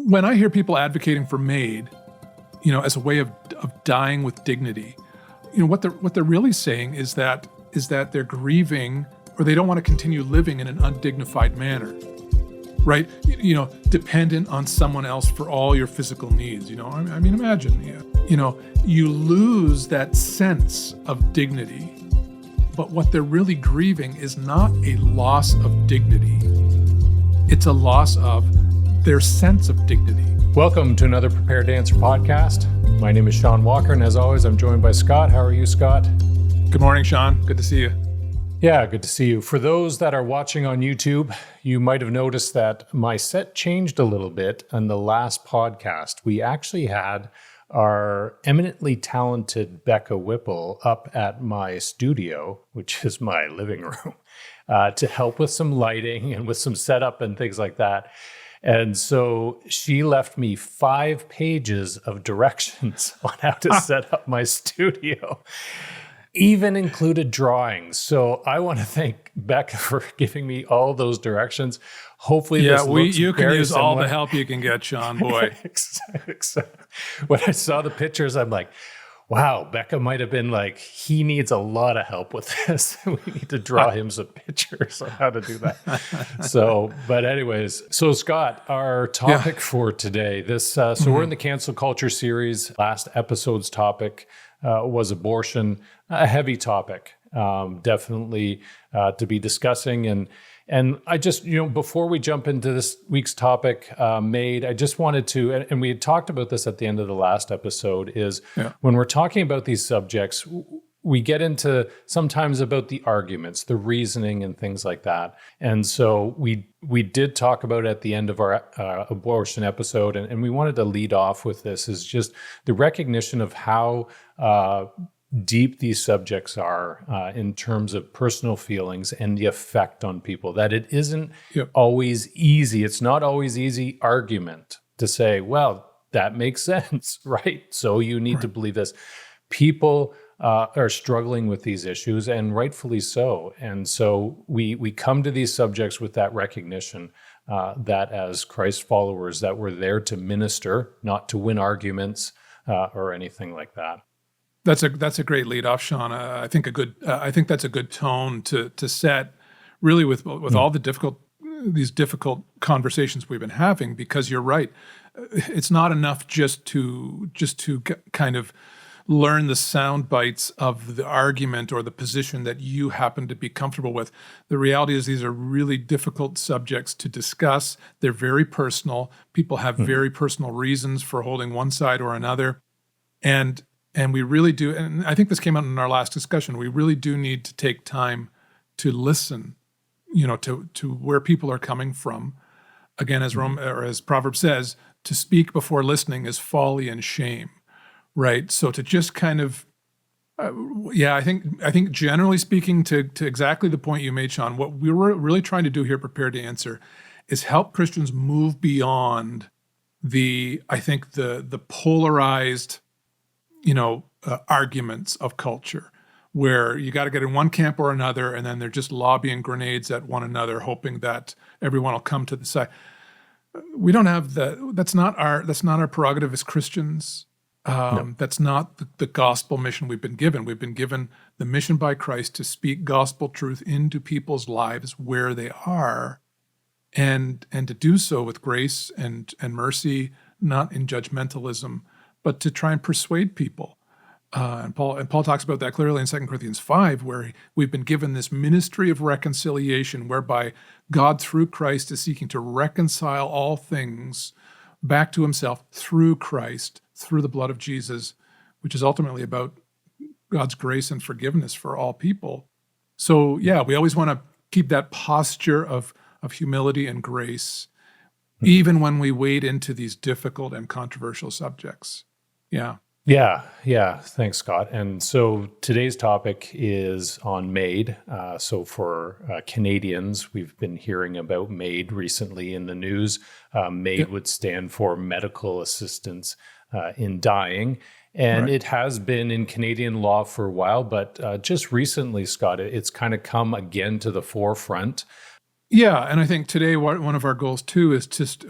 When I hear people advocating for MAiD, as a way of dying with dignity, what they're really saying is that they're grieving, or they don't want to continue living in an undignified manner, right? Dependent on someone else for all your physical needs. Imagine, you lose that sense of dignity. But what they're really grieving is not a loss of dignity. It's a loss of their sense of dignity. Welcome to another Prepared to Answer podcast. My name is Shawn Walker, and as always, I'm joined by Scott. How are you, Scott? Good morning, Shawn. Good to see you. Yeah, good to see you. For those that are watching on YouTube, you might have noticed that my set changed a little bit on the last podcast. We actually had our eminently talented Becca Whipple up at my studio, which is my living room, to help with some lighting and with some setup and things like that. And so she left me 5 pages of directions on how to set up my studio, even included drawings. So I want to thank Becca for giving me all those directions. Hopefully this looks you can very use similar. all the help you can get, Shawn, boy. When I saw the pictures, I'm like, wow, Becca might have been like, he needs a lot of help with this. We need to draw him some pictures on how to do that. But anyways, so Scott, our topic for today, we're in the cancel culture series. Last episode's topic was abortion, a heavy topic, definitely to be discussing. And I just, before we jump into this week's topic, MAiD, I just wanted to, and we had talked about this at the end of the last episode, is when we're talking about these subjects, we get into sometimes about the arguments, the reasoning and things like that. And so we did talk about at the end of our abortion episode, and we wanted to lead off with this, is just the recognition of how deep these subjects are in terms of personal feelings and the effect on people, that it isn't always easy. It's not always easy argument to say, well, that makes sense, right? So you need to believe this. People are struggling with these issues, and rightfully so. And so we come to these subjects with that recognition that as Christ followers, that we're there to minister, not to win arguments or anything like that. That's a great lead off, Shawn. I think that's a good tone to set, really, with all these difficult conversations we've been having. Because you're right, it's not enough just to kind of learn the sound bites of the argument or the position that you happen to be comfortable with. The reality is these are really difficult subjects to discuss. They're very personal. People have very personal reasons for holding one side or another, and we really do, and I think this came out in our last discussion, we really do need to take time to listen, to where people are coming from. Again, as Proverbs says, to speak before listening is folly and shame, right? So to just kind of, I think generally speaking, to exactly the point you made, Shawn, what we were really trying to do here, Prepared to Answer, is help Christians move beyond the polarized arguments of culture, where you got to get in one camp or another, and then they're just lobbing grenades at one another, hoping that everyone will come to the side. We don't have that's not our prerogative as Christians. That's not the gospel mission we've been given. We've been given the mission by Christ to speak gospel truth into people's lives where they are, and to do so with grace and mercy, not in judgmentalism, but to try and persuade people. And Paul talks about that clearly in 2 Corinthians 5, where we've been given this ministry of reconciliation, whereby God, through Christ, is seeking to reconcile all things back to himself through Christ, through the blood of Jesus, which is ultimately about God's grace and forgiveness for all people. So, we always want to keep that posture of humility and grace, even when we wade into these difficult and controversial subjects. Yeah. Thanks, Scott. And so today's topic is on MAiD. So for Canadians, we've been hearing about MAiD recently in the news. MAiD would stand for Medical Assistance in Dying. And it has been in Canadian law for a while, but just recently, Scott, it's kind of come again to the forefront. Yeah, and I think today one of our goals too is just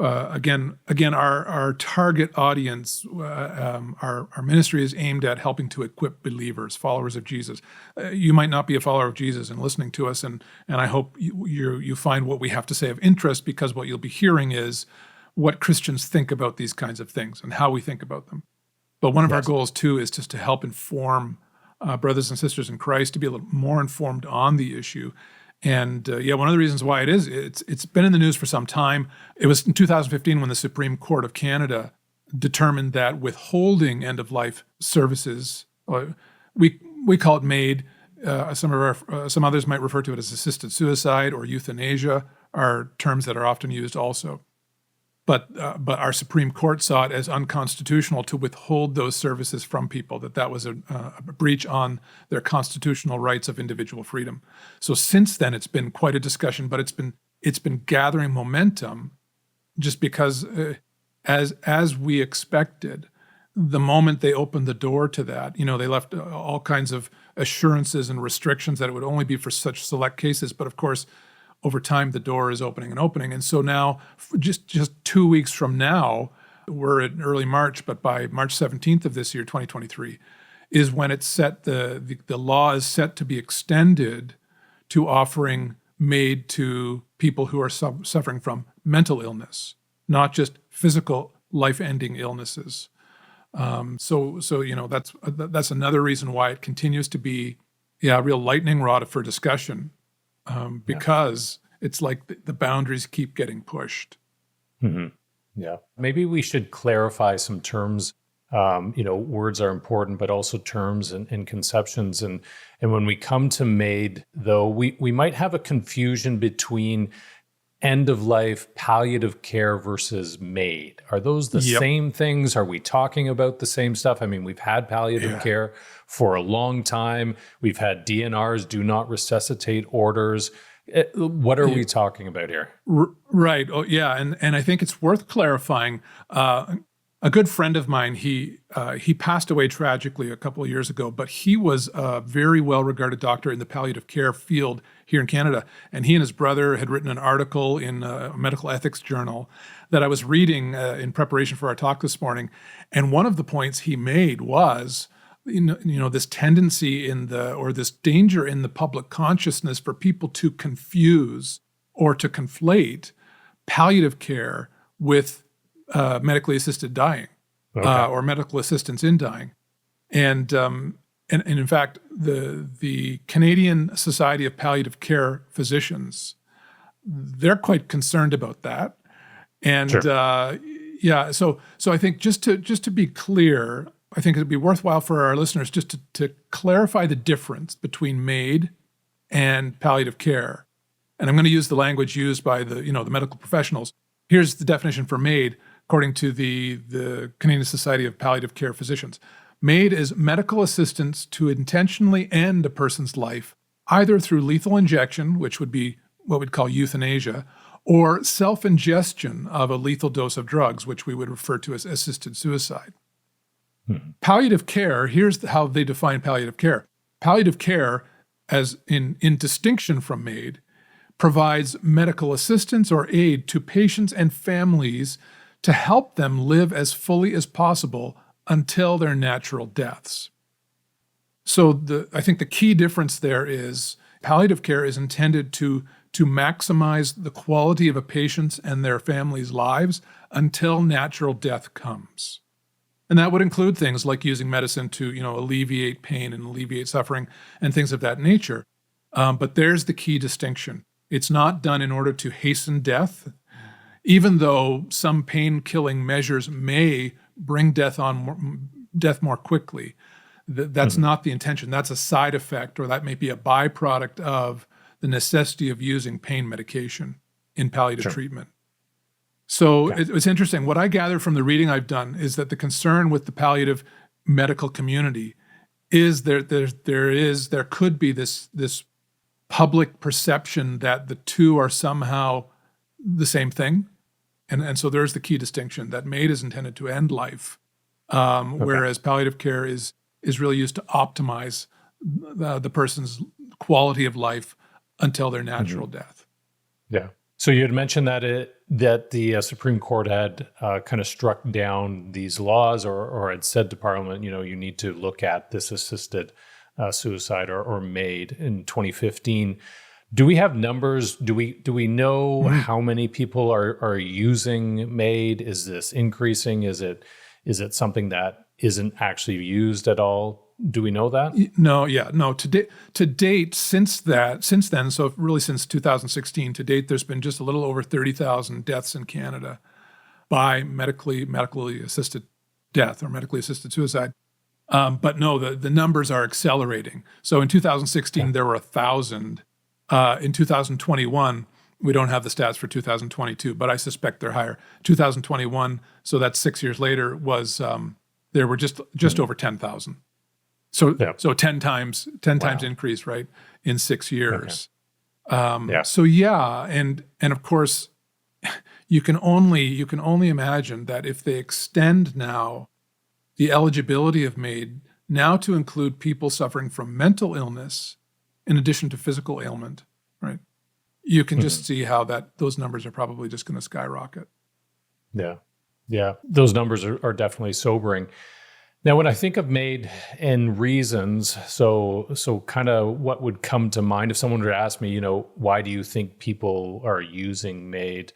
Again, our target audience, our ministry is aimed at helping to equip believers, followers of Jesus. You might not be a follower of Jesus and listening to us, and I hope you find what we have to say of interest, because what you'll be hearing is what Christians think about these kinds of things and how we think about them. But one of our goals too is just to help inform brothers and sisters in Christ to be a little more informed on the issue. And one of the reasons why it's been in the news for some time. It was in 2015 when the Supreme Court of Canada determined that withholding end-of-life services, we call it MAiD. Some others might refer to it as assisted suicide or euthanasia, are terms that are often used also. But our Supreme Court saw it as unconstitutional to withhold those services from people, that was a breach on their constitutional rights of individual freedom. So since then, it's been quite a discussion, but it's been gathering momentum, just because, as we expected, the moment they opened the door to that, they left all kinds of assurances and restrictions that it would only be for such select cases. But of course, over time, the door is opening and opening. And so now, just 2 weeks from now, we're in early March, but by March 17th of this year, 2023, is when it's set, the law is set to be extended to offering MAiD to people who are suffering from mental illness, not just physical life-ending illnesses. So that's another reason why it continues to be a real lightning rod for discussion. Because it's like the boundaries keep getting pushed. Mm-hmm. Yeah. Maybe we should clarify some terms. Words are important, but also terms and conceptions. And when we come to MAiD, though, we might have a confusion between end-of-life palliative care versus MAiD. Are those the same things? Are we talking about the same stuff? I mean, we've had palliative care for a long time. We've had DNRs, do not resuscitate orders. What are we talking about here? Right. Oh, yeah. And I think it's worth clarifying. A good friend of mine, he passed away tragically a couple of years ago, but he was a very well-regarded doctor in the palliative care field here in Canada. And he and his brother had written an article in a medical ethics journal that I was reading in preparation for our talk this morning. And one of the points he made was, this tendency this danger in the public consciousness for people to confuse or to conflate palliative care with medically assisted dying, or medical assistance in dying. And in fact, the Canadian Society of Palliative Care Physicians, they're quite concerned about that. And so I think just to be clear, I think it'd be worthwhile for our listeners just to clarify the difference between MAiD and palliative care. And I'm going to use the language used by the medical professionals. Here's the definition for MAiD, according to the Canadian Society of Palliative Care Physicians. MAiD is medical assistance to intentionally end a person's life, either through lethal injection, which would be what we'd call euthanasia, or self-ingestion of a lethal dose of drugs, which we would refer to as assisted suicide. Palliative care, here's how they define palliative care. Palliative care, as in distinction from MAiD, provides medical assistance or aid to patients and families to help them live as fully as possible until their natural deaths. So I think the key difference there is palliative care is intended to maximize the quality of a patient's and their family's lives until natural death comes. And that would include things like using medicine to, alleviate pain and alleviate suffering and things of that nature. But there's the key distinction. It's not done in order to hasten death, even though some pain-killing measures may bring death more quickly. That's not the intention. That's a side effect, or that may be a byproduct of the necessity of using pain medication in palliative treatment. So it's interesting. What I gathered from the reading I've done is that the concern with the palliative medical community is there could be this public perception that the two are somehow the same thing. And so there's the key distinction, that MAiD is intended to end life, whereas palliative care is really used to optimize the person's quality of life until their natural death. Yeah. So you had mentioned that the Supreme Court had kind of struck down these laws, or had said to Parliament, you need to look at this assisted suicide or MAiD in 2015. Do we have numbers? Do we know how many people are using MAiD? Is this increasing? Is it something that isn't actually used at all? Do we know that? No, yeah, no. To date, since then, so really since 2016 to date, there's been just a little over 30,000 deaths in Canada by medically assisted death or medically assisted suicide. But no, the numbers are accelerating. So in 2016, there were 1,000. In 2021, we don't have the stats for 2022, but I suspect they're higher. 2021, so that's 6 years later, was there were just over 10,000. So 10 times increase, right, in 6 years. Okay. So yeah, and of course, you can only imagine that if they extend now the eligibility of MAiD now to include people suffering from mental illness in addition to physical ailment, right? You can just see how those numbers are probably just going to skyrocket. Yeah, those numbers are definitely sobering. Now, when I think of MAiD and reasons, so kind of what would come to mind if someone were to ask me, why do you think people are using MAiD?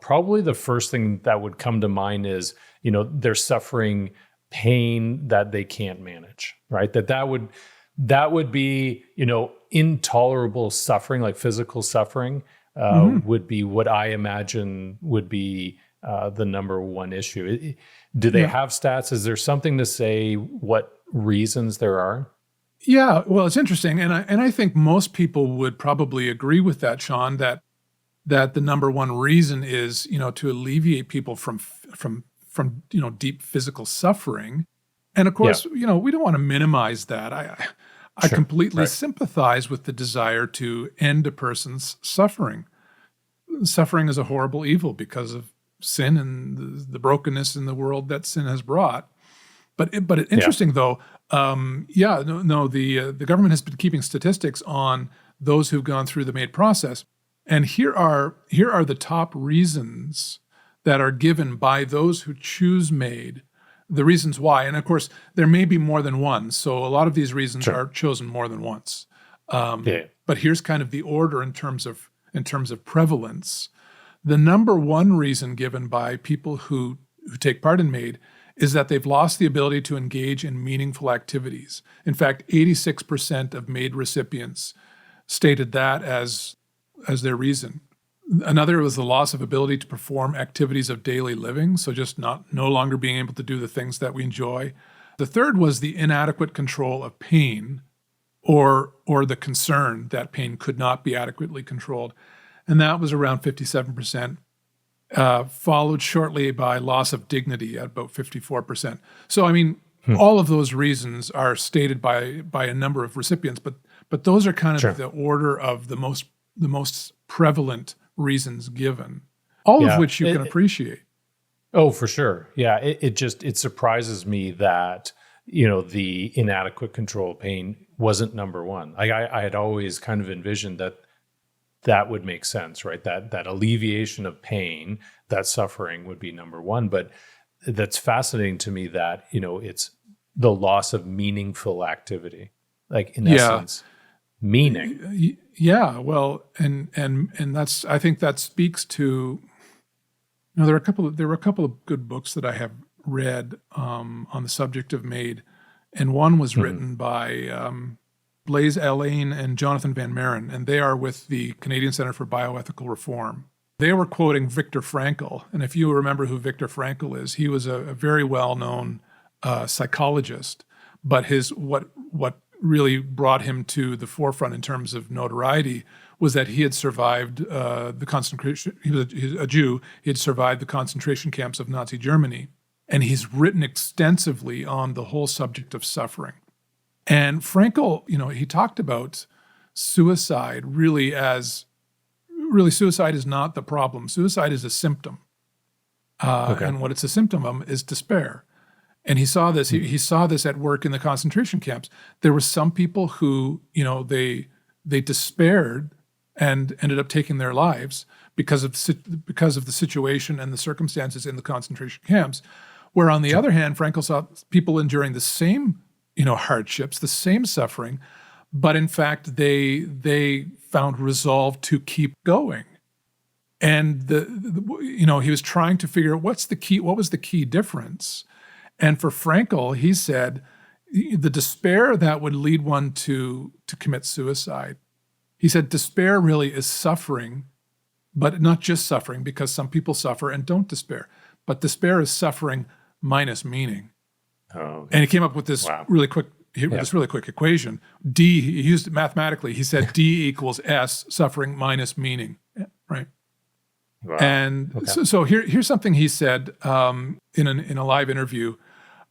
Probably the first thing that would come to mind is, they're suffering pain that they can't manage, right? That would be, intolerable suffering, like physical suffering, would be what I imagine would be the number one issue. Do they have stats? Is there something to say what reasons there are? Yeah, well, it's interesting, and I think most people would probably agree with that, Shawn. That the number one reason is to alleviate people from deep physical suffering, and of course we don't want to minimize that. I completely sympathize with the desire to end a person's suffering. Suffering is a horrible evil because of sin and the brokenness in the world that sin has brought. But interesting though, the government has been keeping statistics on those who've gone through the MAiD process, and here are the top reasons that are given by those who choose MAiD. The reasons why, and of course there may be more than one. So a lot of these reasons are chosen more than once. But here's kind of the order in terms of prevalence. The number one reason given by people who take part in MAiD is that they've lost the ability to engage in meaningful activities. In fact, 86% of MAiD recipients stated that as their reason. Another was the loss of ability to perform activities of daily living, so just no longer being able to do the things that we enjoy. The third was the inadequate control of pain, or the concern that pain could not be adequately controlled. And that was around 57%, followed shortly by loss of dignity at about 54%. So, I mean, all of those reasons are stated by a number of recipients, but those are kind of the order of the most prevalent reasons given, all of which you can appreciate. Oh, for sure. Yeah, it surprises me that, the inadequate control of pain wasn't number one. I had always kind of envisioned that would make sense, right? That alleviation of pain, that suffering would be number one. But that's fascinating to me that, it's the loss of meaningful activity, like in essence, meaning. Yeah, well, and that's, I think that speaks to, there were a couple of good books that I have read on the subject of MAiD, and one was written by Blaise Allain and Jonathan Van Maren, and they are with the Canadian Centre for Bioethical Reform. They were quoting Viktor Frankl, and if you remember who Viktor Frankl is, he was a very well-known psychologist, but what really brought him to the forefront in terms of notoriety was that he had survived the concentration. He was a Jew. He had survived the concentration camps of Nazi Germany, and he's written extensively on the whole subject of suffering. And Frankl, he talked about suicide suicide is not the problem. Suicide is a symptom, and what it's a symptom of is despair. And he saw this. He saw this at work in the concentration camps. There were some people who, they despaired and ended up taking their lives because of the situation and the circumstances in the concentration camps. Where on the other hand, Frankl saw people enduring the same, hardships, the same suffering, but in fact they found resolve to keep going. And he was trying to figure out what was the key difference. And for Frankl, he said the despair that would lead one to commit suicide. He said despair really is suffering, but not just suffering, because some people suffer and don't despair. But despair is suffering minus meaning. Oh, and he came up with this really quick equation. D, he used it mathematically. He said D equals S, suffering minus meaning, right? Wow. And so here's something he said in a live interview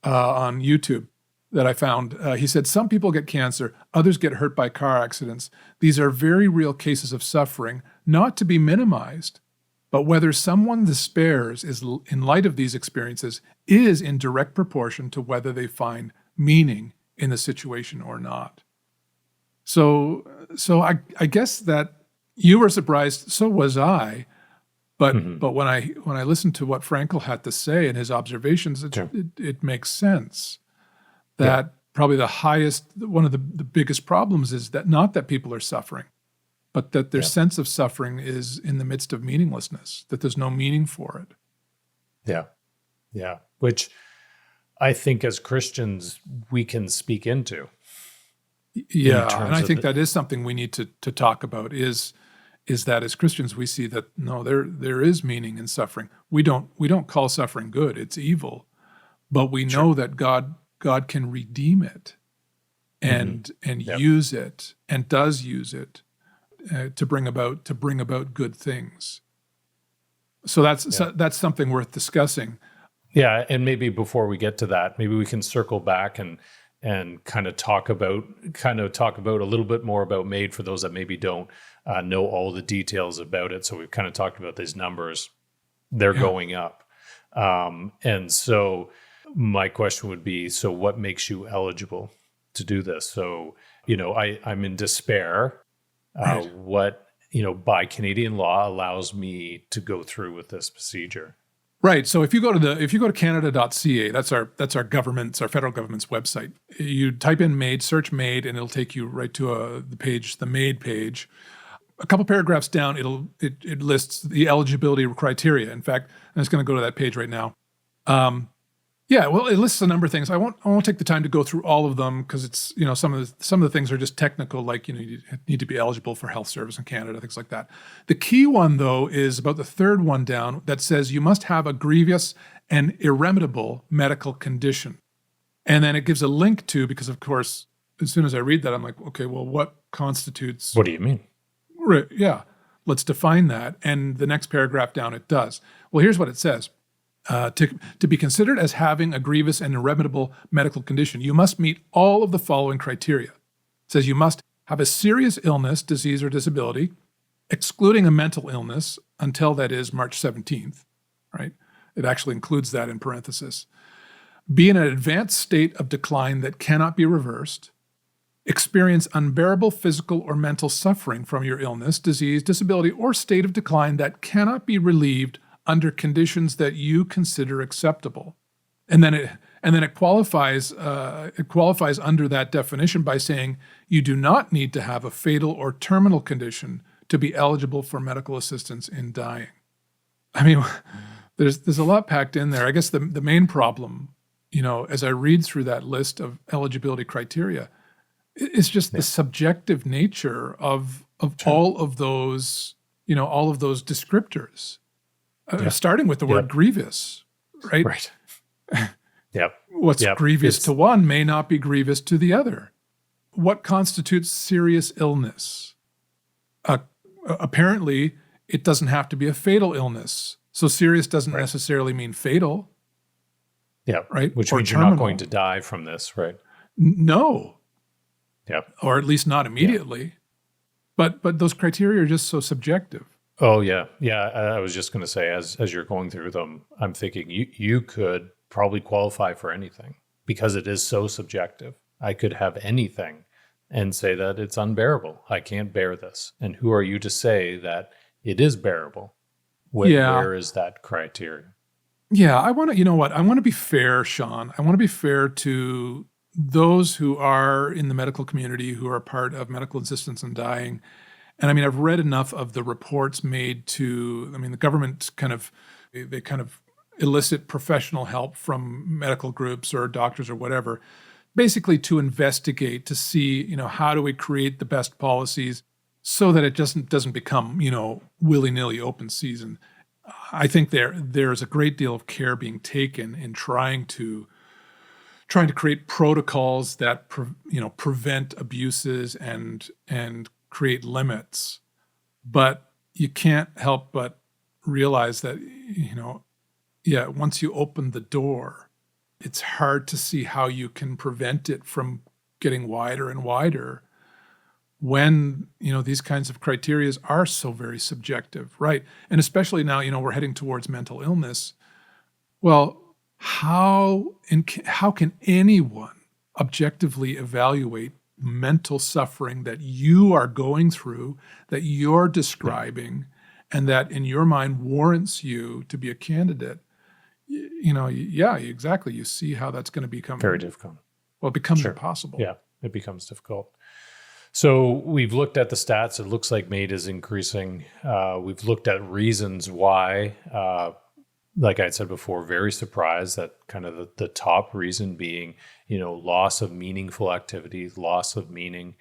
on YouTube that I found. He said, some people get cancer, others get hurt by car accidents. These are very real cases of suffering, not to be minimized. But whether someone despairs is, in light of these experiences, is in direct proportion to whether they find meaning in the situation or not. So I guess that you were surprised, so was I. But but when I listened to what Frankl had to say and his observations, it makes sense that probably one of the biggest problems is that not that people are suffering, but that their sense of suffering is in the midst of meaninglessness, that there's no meaning for it. Yeah. Which I think as Christians we can speak into. Yeah, and I think that is something we need to talk about is that as Christians we see that no, there is meaning in suffering. We don't call suffering good; it's evil, but we know that God can redeem it, and use it, and does use it to bring about good things. So that's something worth discussing. Yeah, and maybe before we get to that, maybe we can circle back and kind of talk about a little bit more about MAiD for those that maybe don't know all the details about it. So we've kind of talked about these numbers; they're going up, and so my question would be: so what makes you eligible to do this? So I'm in despair. Right. What by Canadian law allows me to go through with this procedure? Right. So if you go to canada.ca, that's our federal government's website. You type in MAiD, search MAiD, and it'll take you right to the MAiD page. A couple paragraphs down, it lists the eligibility criteria. In fact, I'm just going to go to that page right now. It lists a number of things. I won't take the time to go through all of them because it's some of the things are just technical, like you need to be eligible for health service in Canada, things like that. The key one though is about the third one down that says you must have a grievous and irremediable medical condition, and then it gives a link to, because of course as soon as I read that I'm like, okay, well, what constitutes? What do you mean? Right, yeah, let's define that. And the next paragraph down it does. Well, here's what it says. To be considered as having a grievous and irremediable medical condition, you must meet all of the following criteria. It says you must have a serious illness, disease, or disability, excluding a mental illness until, that is, March 17th, right? It actually includes that in parenthesis. Be in an advanced state of decline that cannot be reversed. Experience unbearable physical or mental suffering from your illness, disease, disability, or state of decline that cannot be relieved under conditions that you consider acceptable. And then it qualifies under that definition by saying you do not need to have a fatal or terminal condition to be eligible for medical assistance in dying. I mean, there's a lot packed in there. I guess the main problem, as I read through that list of eligibility criteria, it's just the subjective nature of all of those descriptors. Starting with the word grievous, right? Right. Yep. What's grievous to one may not be grievous to the other. What constitutes serious illness? Apparently, it doesn't have to be a fatal illness. So serious doesn't necessarily mean fatal. Yeah. Right. Which or means terminal. You're not going to die from this, right? No. Yep. Or at least not immediately. Yeah. But those criteria are just so subjective. Oh, yeah. Yeah, I was just going to say, as you're going through them, I'm thinking you could probably qualify for anything because it is so subjective. I could have anything and say that it's unbearable. I can't bear this. And who are you to say that it is bearable? Yeah. Where is that criteria? Yeah, I want to, you know what? I want to be fair, Shawn. I want to be fair to those who are in the medical community, who are part of medical assistance in dying. And I mean, I've read enough of the reports made to, I mean, the government they kind of elicit professional help from medical groups or doctors or whatever, basically to investigate, to see, how do we create the best policies so that it just doesn't become, willy-nilly open season. I think there's a great deal of care being taken in trying to create protocols that prevent abuses and create limits. But you can't help but realize that once you open the door, it's hard to see how you can prevent it from getting wider and wider when these kinds of criteria are so very subjective, right? And especially now, we're heading towards mental illness. Well, how can anyone objectively evaluate mental suffering that you are going through, that you're describing, and that in your mind warrants you to be a candidate? Yeah, exactly. You see how that's going to become very difficult. Well, it becomes impossible. Yeah, it becomes difficult. So we've looked at the stats. It looks like MAiD is increasing. We've looked at reasons why. Like I said before, very surprised that kind of the top reason being, loss of meaningful activity, loss of meaning.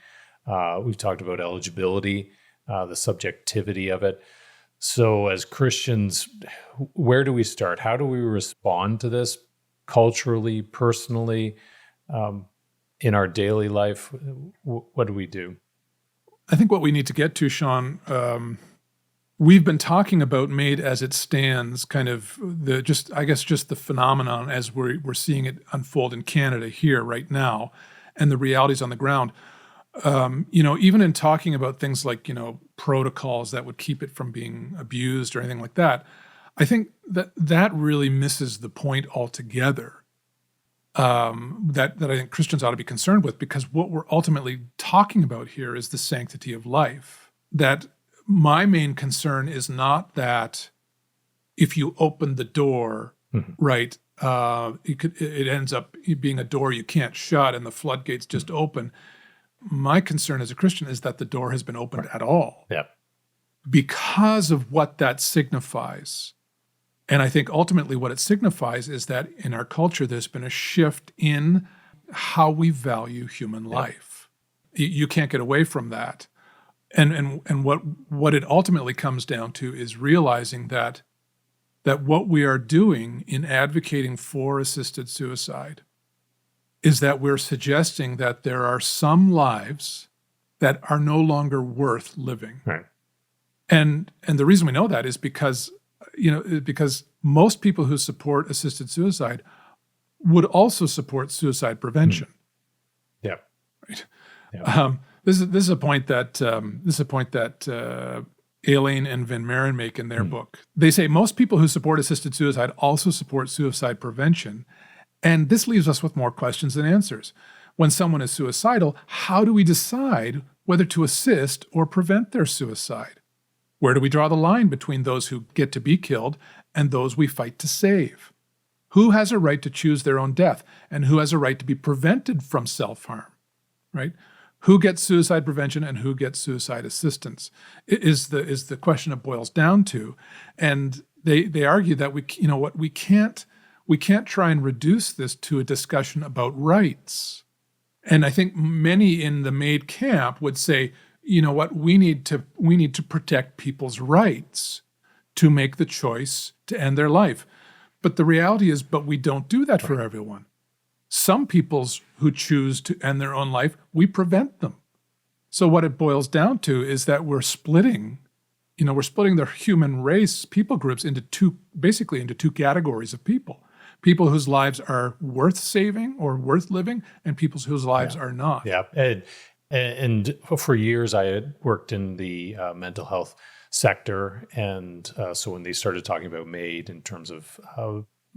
We've talked about eligibility, the subjectivity of it. So as Christians, where do we start? How do we respond to this culturally, personally, in our daily life? What do we do? I think what we need to get to, Shawn, we've been talking about MAiD as it stands, kind of just the phenomenon as we're seeing it unfold in Canada here right now, and the realities on the ground. Even in talking about things like, protocols that would keep it from being abused or anything like that, I think that really misses the point altogether. That I think Christians ought to be concerned with, because what we're ultimately talking about here is the sanctity of life. That my main concern is not that if you open the door, right, it ends up being a door you can't shut and the floodgates just open. My concern as a Christian is that the door has been opened at all. Yeah. Because of what that signifies. And I think ultimately what it signifies is that in our culture, there's been a shift in how we value human life. You can't get away from that. And what it ultimately comes down to is realizing that what we are doing in advocating for assisted suicide is that we're suggesting that there are some lives that are no longer worth living. Right. And the reason we know that is because most people who support assisted suicide would also support suicide prevention. Yeah. Right. Yeah. This is a point that Aileen and Van Maren make in their book. They say most people who support assisted suicide also support suicide prevention, and this leaves us with more questions than answers. When someone is suicidal, how do we decide whether to assist or prevent their suicide? Where do we draw the line between those who get to be killed and those we fight to save? Who has a right to choose their own death, and who has a right to be prevented from self-harm, right? Who gets suicide prevention and who gets suicide assistance is the question it boils down to. And they argue that we can't try and reduce this to a discussion about rights. And I think many in the MAiD camp would say, we need to protect people's rights to make the choice to end their life. But the reality is, we don't do that for everyone. Some peoples who choose to end their own life, we prevent them. So what it boils down to is that we're splitting the human race, people groups into two categories of people. People whose lives are worth saving or worth living, and people whose lives are not. Yeah. And for years, I had worked in the mental health sector. And so when they started talking about MAiD in terms of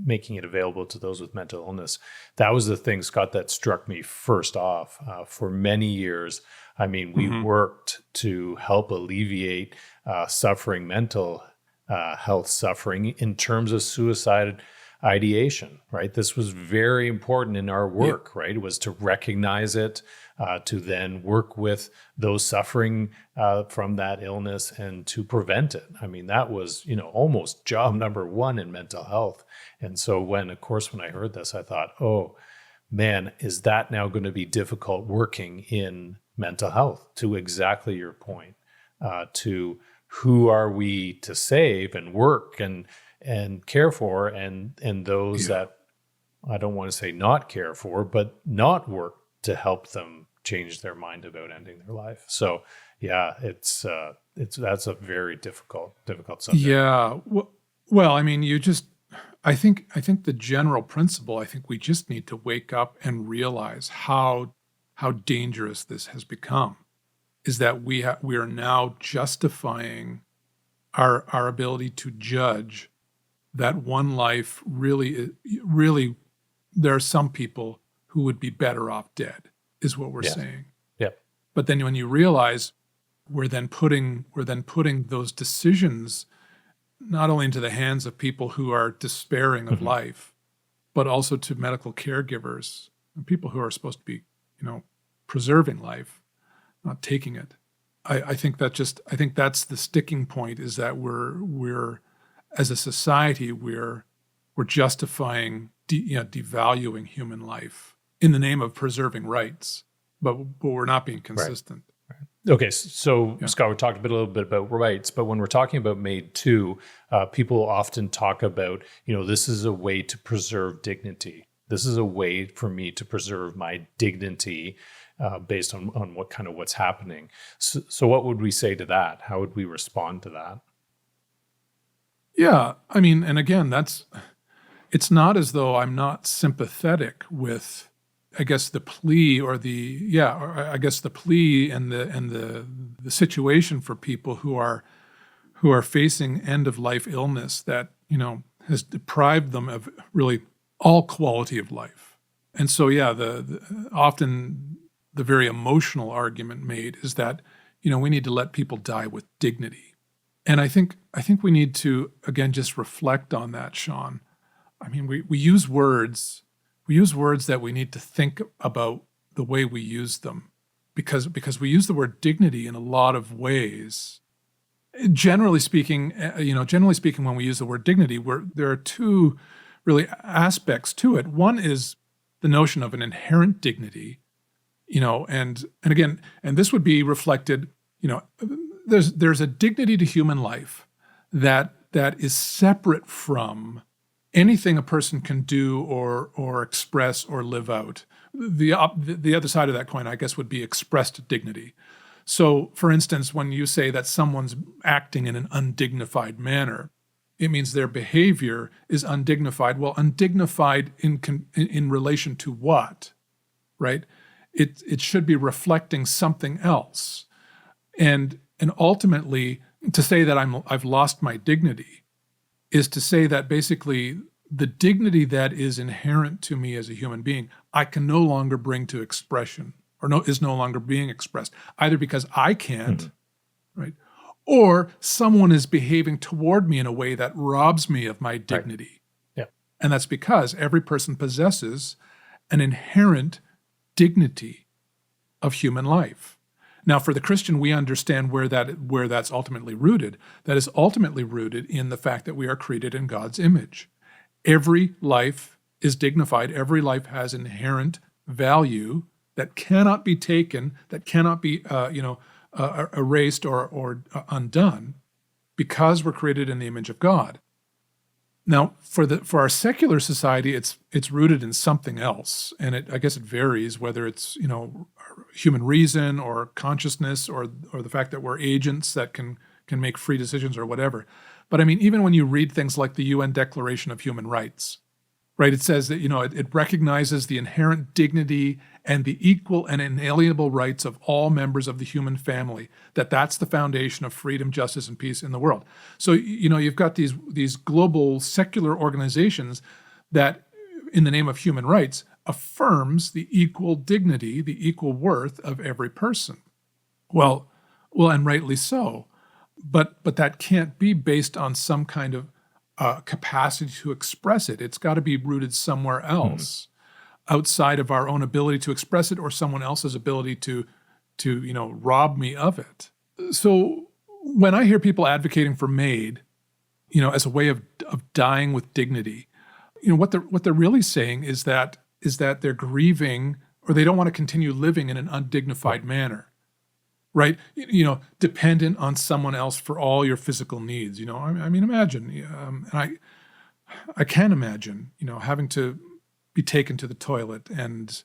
making it available to those with mental illness. That was the thing, Scott, that struck me first off. For many years, I mean, we worked to help alleviate suffering, mental health suffering in terms of suicide ideation, right? This was very important in our work, right? It was to recognize it, to then work with those suffering from that illness and to prevent it. I mean, that was, almost job number one in mental health. And so when I heard this, I thought, oh man, is that now going to be difficult working in mental health? To exactly your point, to who are we to save and work and care for, and those that I don't want to say not care for, but not work to help them change their mind about ending their life. So yeah, that's a very difficult subject. Yeah. Well, I mean, I think the general principle, I think we just need to wake up and realize how dangerous this has become, is that we are now justifying our ability to judge that one life really, there are some people who would be better off dead, is what we're saying. Yeah. But then when you realize we're then putting those decisions not only into the hands of people who are despairing of life, but also to medical caregivers and people who are supposed to be, preserving life, not taking it. I think that's the sticking point, is that we're as a society, we're justifying devaluing human life in the name of preserving rights, but we're not being consistent. Right. Okay, so Scott, we talked a little bit about rights, but when we're talking about MAiD 2, people often talk about, this is a way to preserve dignity. This is a way for me to preserve my dignity based on what's happening. So what would we say to that? How would we respond to that? Yeah, I mean, and again, it's not as though I'm not sympathetic with, I guess, the plea and the situation for people who are facing end of life illness that, has deprived them of really all quality of life. And so, often the very emotional argument made is that, we need to let people die with dignity. And I think we need to, again, just reflect on that, Shawn. I mean, we use words that we need to think about the way we use them, because we use the word dignity in a lot of ways. Generally speaking, when we use the word dignity, there are two really aspects to it. One is the notion of an inherent dignity, and again, and this would be reflected, there's a dignity to human life that is separate from anything a person can do or express or live out. The other side of that coin, I guess, would be expressed dignity. So, for instance, when you say that someone's acting in an undignified manner, it means their behavior is undignified. Well, undignified in relation to what, right? It should be reflecting something else, and ultimately, to say that I've lost my dignity is to say that basically the dignity that is inherent to me as a human being, I can no longer bring to expression, or is no longer being expressed, either because I can't, right, or someone is behaving toward me in a way that robs me of my dignity. Right. Yeah. And that's because every person possesses an inherent dignity of human life. Now, for the Christian, we understand where that's ultimately rooted. That is ultimately rooted in the fact that we are created in God's image. Every life is dignified. Every life has inherent value that cannot be taken, that cannot be erased or undone, because we're created in the image of God. Now, for our secular society, it's rooted in something else, and I guess it varies whether it's human reason or consciousness or the fact that we're agents that can make free decisions or whatever. But I mean, even when you read things like the UN Declaration of Human Rights, right? It says that it recognizes the inherent dignity and the equal and inalienable rights of all members of the human family. That's the foundation of freedom, justice, and peace in the world. So you've got these global secular organizations that, in the name of human rights, affirms the equal dignity, the equal worth of every person. Well, and rightly so. But that can't be based on some kind of capacity to express it. It's got to be rooted somewhere else, outside of our own ability to express it, or someone else's ability to rob me of it. So when I hear people advocating for MAiD, as a way of dying with dignity, what they're really saying is that they're grieving, or they don't want to continue living in an undignified manner, right? Dependent on someone else for all your physical needs. I mean, imagine, and I can imagine, having to be taken to the toilet and,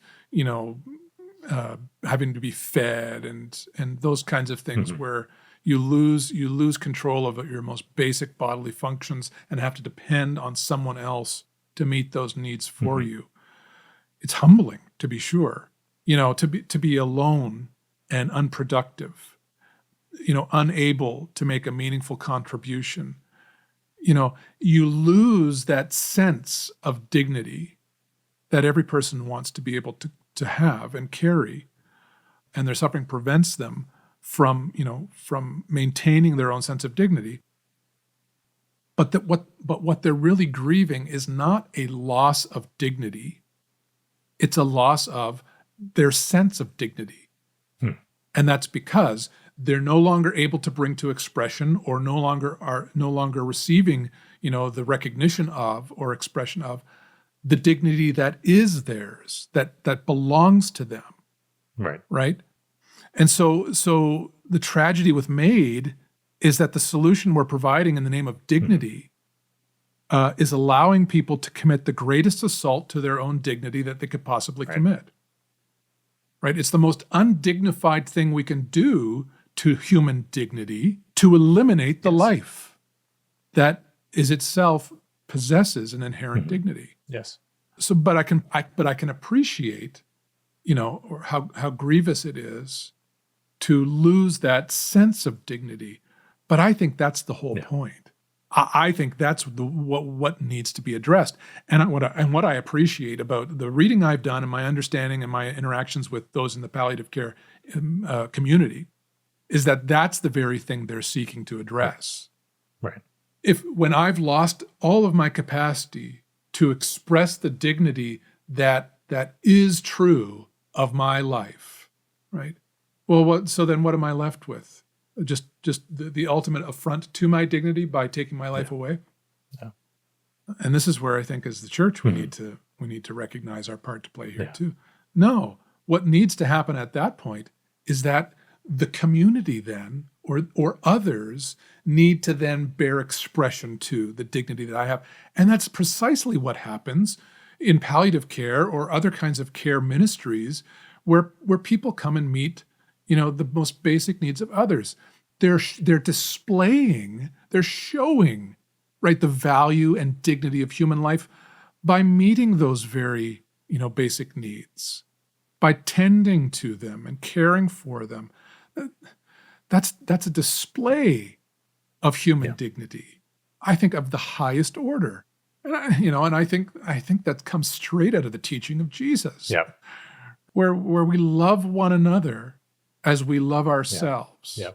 having to be fed and those kinds of things where you lose control of your most basic bodily functions and have to depend on someone else to meet those needs for you. It's humbling, to be sure, to be alone and unproductive, unable to make a meaningful contribution. You lose that sense of dignity that every person wants to be able to have and carry, and their suffering prevents them from maintaining their own sense of dignity. But what they're really grieving is not a loss of dignity. It's a loss of their sense of dignity. And that's because they're no longer able to bring to expression, or no longer receiving, the recognition of or expression of the dignity that is theirs, that belongs to them. Right? And so the tragedy with MAiD is that the solution we're providing in the name of dignity is allowing people to commit the greatest assault to their own dignity that they could possibly commit. Right? It's the most undignified thing we can do to human dignity, to eliminate the life that is itself possesses an inherent dignity. Yes. So, but I can appreciate, or how grievous it is to lose that sense of dignity. But I think that's the whole point. I think that's what needs to be addressed. And what I appreciate about the reading I've done and my understanding and my interactions with those in the palliative care community is that that's the very thing they're seeking to address. Right. When I've lost all of my capacity to express the dignity that is true of my life, right? Well, so then what am I left with? Just the ultimate affront to my dignity by taking my life away. Yeah. And this is where I think, as the church, we need to recognize our part to play here too. No, what needs to happen at that point is that the community then, or others, need to then bear expression to the dignity that I have. And that's precisely what happens in palliative care or other kinds of care ministries where people come and meet the most basic needs of others. They're displaying, they're showing, right, the value and dignity of human life by meeting those very, basic needs, by tending to them and caring for them. That's a display of human dignity, I think, of the highest order. And I think that comes straight out of the teaching of Jesus. Yeah. Where we love one another as we love ourselves. Yeah.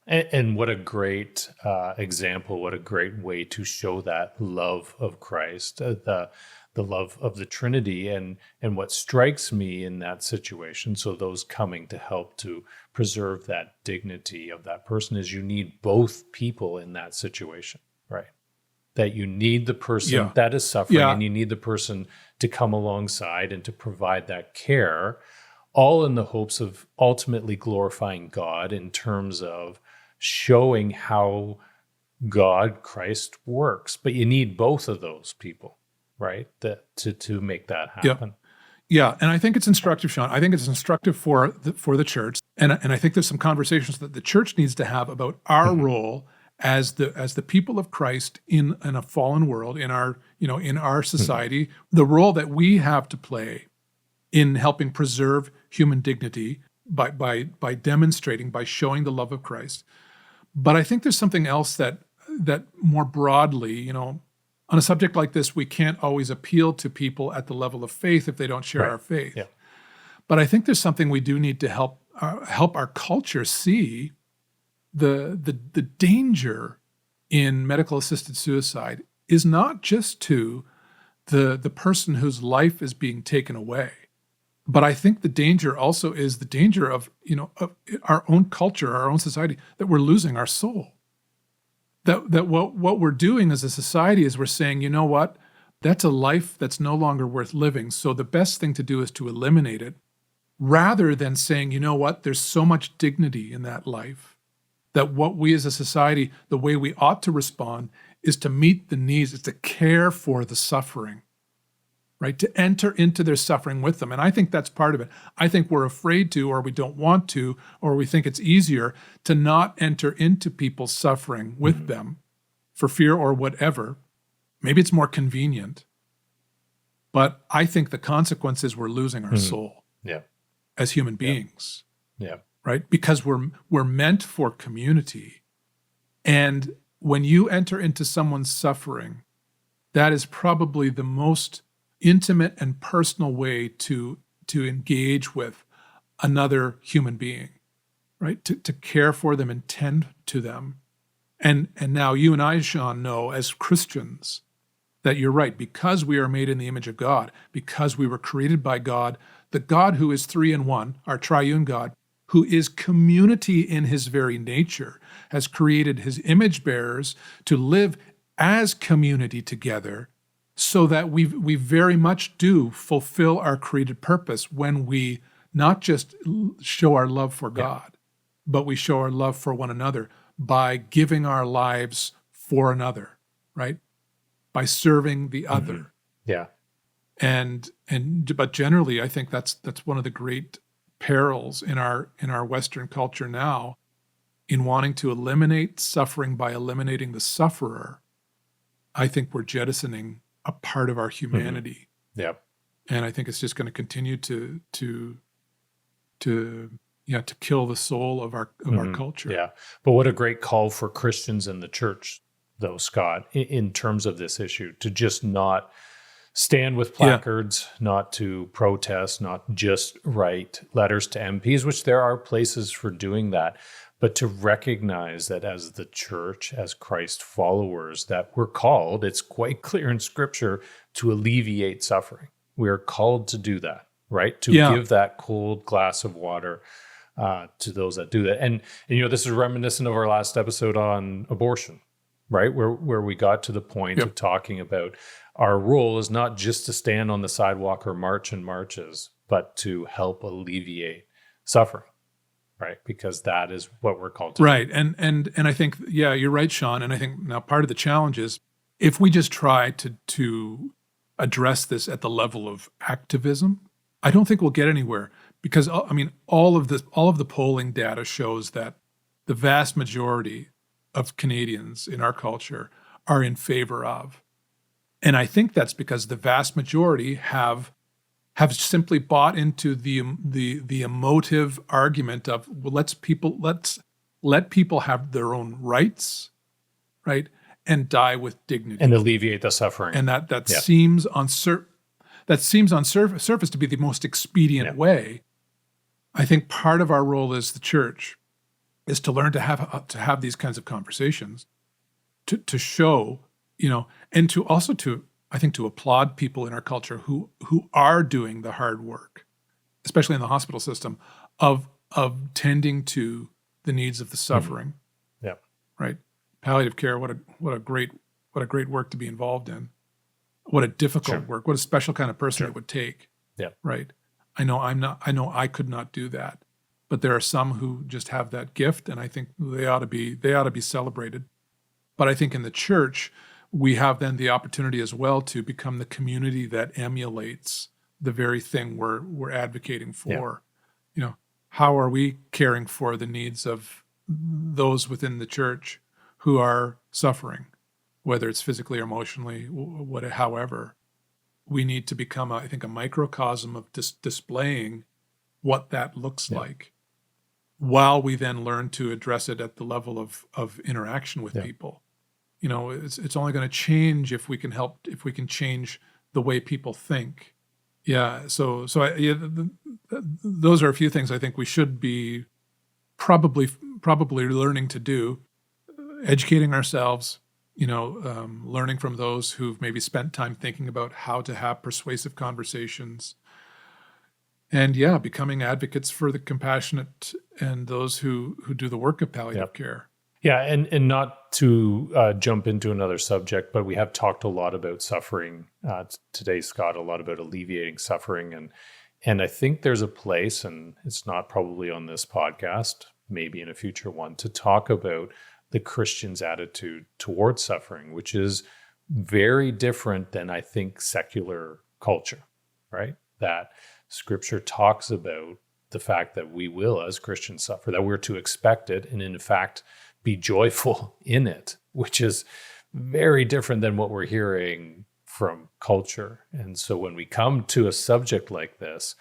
And what a great example, what a great way to show that love of Christ, the love of the Trinity. And what strikes me in that situation, so those coming to help to preserve that dignity of that person, is you need both people in that situation, right? That you need the person that is suffering, and you need the person to come alongside and to provide that care, all in the hopes of ultimately glorifying God in terms of showing how God, Christ, works. But you need both of those people, right? To make that happen. Yeah, and I think it's instructive, Shawn. I think it's instructive for the church, and I think there's some conversations that the church needs to have about our role as the people of Christ in a fallen world, in our society, the role that we have to play in helping preserve human dignity by demonstrating, by showing the love of Christ. But I think there's something else that more broadly, on a subject like this, we can't always appeal to people at the level of faith if they don't share Right. our faith. Yeah. But I think there's something we do need to help our culture see the danger in medical assisted suicide is not just to the person whose life is being taken away, but I think the danger also is the danger of of our own culture, our own society, that we're losing our soul. That what we're doing as a society is we're saying, you know what, that's a life that's no longer worth living. So the best thing to do is to eliminate it, rather than saying, you know what, there's so much dignity in that life that what we as a society, the way we ought to respond is to meet the needs, is to care for the suffering, right? To enter into their suffering with them. And I think that's part of it. I think we're afraid to, or we don't want to, or we think it's easier to not enter into people's suffering with them for fear or whatever. Maybe it's more convenient. But I think the consequence is we're losing our soul Yeah. as human beings. Yeah. Right? Because we're meant for community. And when you enter into someone's suffering, that is probably the most intimate and personal way to engage with another human being, right? To care for them and tend to them. And now you and I, Shawn, know as Christians that you're right, because we are made in the image of God, because we were created by God, the God who is three in one, our triune God, who is community in his very nature, has created his image bearers to live as community together, so that we very much do fulfill our created purpose when we not just show our love for God, but we show our love for one another by giving our lives for another, right? By serving the other. Yeah. But generally, I think that's one of the great perils in our Western culture now, in wanting to eliminate suffering by eliminating the sufferer. I think we're jettisoning a part of our humanity. Yeah. And I think it's just going to continue to kill the soul of our culture. Yeah. But what a great call for Christians in the church, though, Scott, in terms of this issue, to just not stand with placards, not to protest, not just write letters to MPs, which there are places for doing that, but to recognize that as the church, as Christ followers, that we're called, it's quite clear in Scripture, to alleviate suffering. We are called to do that, right? To give that cold glass of water to those that do that. And this is reminiscent of our last episode on abortion, right? Where we got to the point of talking about our role is not just to stand on the sidewalk or march in marches, but to help alleviate suffering, right? Because that is what we're called to do. Right. And I think, you're right, Shawn. And I think now part of the challenge is if we just try to address this at the level of activism, I don't think we'll get anywhere. Because, I mean, all of the polling data shows that the vast majority of Canadians in our culture are in favor of. And I think that's because the vast majority have simply bought into the emotive argument of, well, let people have their own rights, right, and die with dignity and alleviate the suffering. And that seems on surface to be the most expedient way. I think part of our role as the church is to learn to have these kinds of conversations, to show, and to also I think to applaud people in our culture who are doing the hard work, especially in the hospital system, of tending to the needs of the suffering. Yeah. Right. Palliative care. What a great work to be involved in. What a difficult work. What a special kind of person it would take. Yeah. Right. I know I could not do that, but there are some who just have that gift, and I think they ought to be celebrated. But I think in the church, we have then the opportunity as well to become the community that emulates the very thing we're advocating for. How are we caring for the needs of those within the church who are suffering, whether it's physically or emotionally, however? We need to become, I think, a microcosm of displaying what that looks like, while we then learn to address it at the level of interaction with people. it's only going to change if we can change the way people think. Yeah. So those are a few things I think we should be probably learning to do, educating ourselves, learning from those who've maybe spent time thinking about how to have persuasive conversations, and becoming advocates for the compassionate and those who do the work of palliative care. Yeah, and not to jump into another subject, but we have talked a lot about suffering today, Scott, a lot about alleviating suffering. And I think there's a place, and it's not probably on this podcast, maybe in a future one, to talk about the Christian's attitude towards suffering, which is very different than, I think, secular culture, right? That Scripture talks about the fact that we will, as Christians, suffer, that we're to expect it, and in fact, be joyful in it, which is very different than what we're hearing from culture. And so when we come to a subject like this,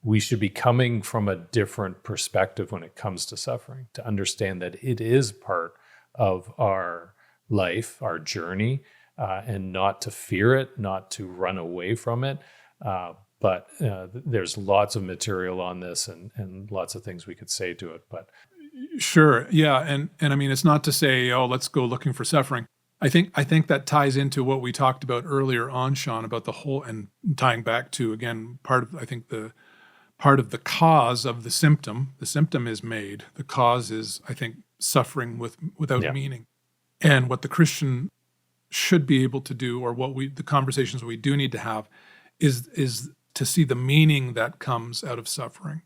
we should be coming from a different perspective when it comes to suffering, to understand that it is part of our life, our journey, and not to fear it, not to run away from it. But there's lots of material on this and lots of things we could say to it. But sure. Yeah. And I mean, it's not to say, let's go looking for suffering. I think that ties into what we talked about earlier on, Shawn, about the whole, and tying back to, again, part of the cause of the symptom. The symptom is MAiD. The cause is, I think, suffering without meaning. And what the Christian should be able to do, or the conversations we do need to have, is to see the meaning that comes out of suffering,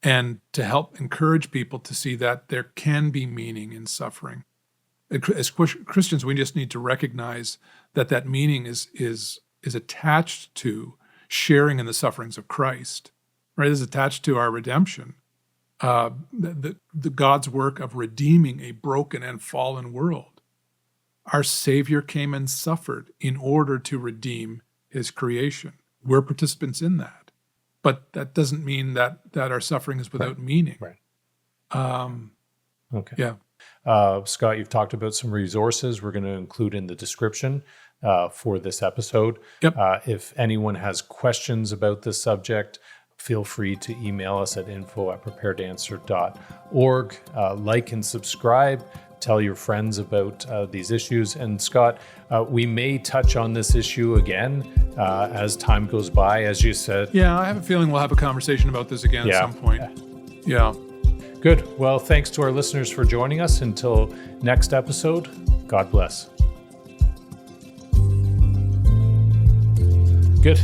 and to help encourage people to see that there can be meaning in suffering. As Christians, we just need to recognize that meaning is attached to sharing in the sufferings of Christ, right? Is attached to our redemption, the God's work of redeeming a broken and fallen world. Our Savior came and suffered in order to redeem His creation. We're participants in that, but that doesn't mean that our suffering is without meaning. Right. Okay. Yeah. Scott, you've talked about some resources we're going to include in the description for this episode. Yep. If anyone has questions about this subject, feel free to email us at info@preparedanswer.org. Like and subscribe. Tell your friends about these issues. And Scott, we may touch on this issue again as time goes by, as you said. Yeah, I have a feeling we'll have a conversation about this again at some point. Yeah. Good. Well, thanks to our listeners for joining us. Until next episode, God bless. Good.